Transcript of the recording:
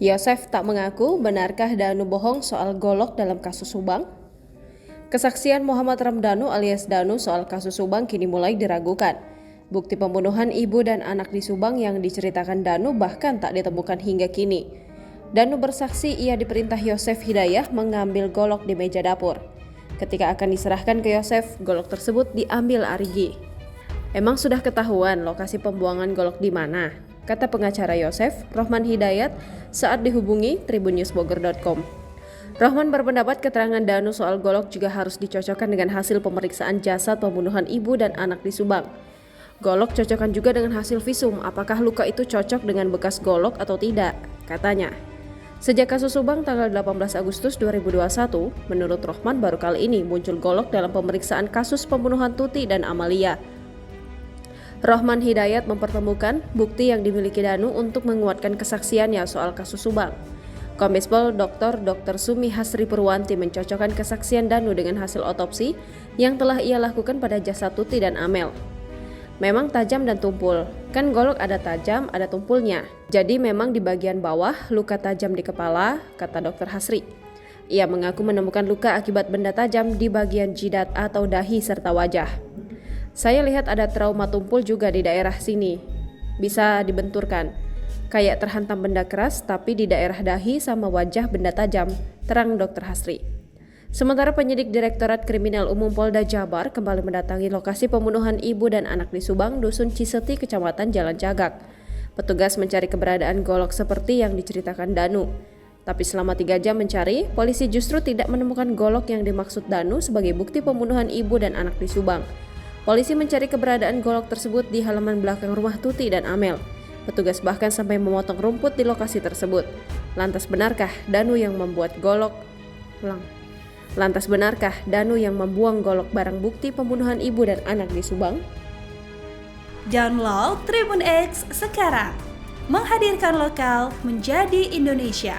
Yosef tak mengaku, benarkah Danu bohong soal golok dalam kasus Subang? Kesaksian Muhammad Ramdhanu alias Danu soal kasus Subang kini mulai diragukan. Bukti pembunuhan ibu dan anak di Subang yang diceritakan Danu bahkan tak ditemukan hingga kini. Danu bersaksi ia diperintah Yosef Hidayah mengambil golok di meja dapur. Ketika akan diserahkan ke Yosef, golok tersebut diambil Arigi. Emang sudah ketahuan lokasi pembuangan golok di mana? Kata pengacara Yosef, Rohman Hidayat, saat dihubungi tribunnews.bogor.com. Rohman berpendapat keterangan Danu soal golok juga harus dicocokkan dengan hasil pemeriksaan jasad pembunuhan ibu dan anak di Subang. Golok cocokkan juga dengan hasil visum, apakah luka itu cocok dengan bekas golok atau tidak, katanya. Sejak kasus Subang tanggal 18 Agustus 2021, menurut Rohman baru kali ini muncul golok dalam pemeriksaan kasus pembunuhan Tuti dan Amalia. Rohman Hidayat mempertemukan bukti yang dimiliki Danu untuk menguatkan kesaksiannya soal kasus Subang. Kombes Pol Dr. Sumi Hasri Purwanti mencocokkan kesaksian Danu dengan hasil otopsi yang telah ia lakukan pada jasad Tuti dan Amel. Memang tajam dan tumpul, kan golok ada tajam, ada tumpulnya. Jadi memang di bagian bawah luka tajam di kepala, kata Dr. Hasri. Ia mengaku menemukan luka akibat benda tajam di bagian jidat atau dahi serta wajah. Saya lihat ada trauma tumpul juga di daerah sini. Bisa dibenturkan. Kayak terhantam benda keras tapi di daerah dahi sama wajah benda tajam, terang Dr. Hasri. Sementara penyidik Direktorat Kriminal Umum Polda Jabar kembali mendatangi lokasi pembunuhan ibu dan anak di Subang, Dusun Ciseti, Kecamatan Jalan Cagak. Petugas mencari keberadaan golok seperti yang diceritakan Danu. Tapi selama 3 jam mencari, polisi justru tidak menemukan golok yang dimaksud Danu sebagai bukti pembunuhan ibu dan anak di Subang. Polisi mencari keberadaan golok tersebut di halaman belakang rumah Tuti dan Amel. Petugas bahkan sampai memotong rumput di lokasi tersebut. Lantas benarkah Danu yang membuang golok barang bukti pembunuhan ibu dan anak di Subang? Download Tribun X sekarang. Menghadirkan lokal menjadi Indonesia.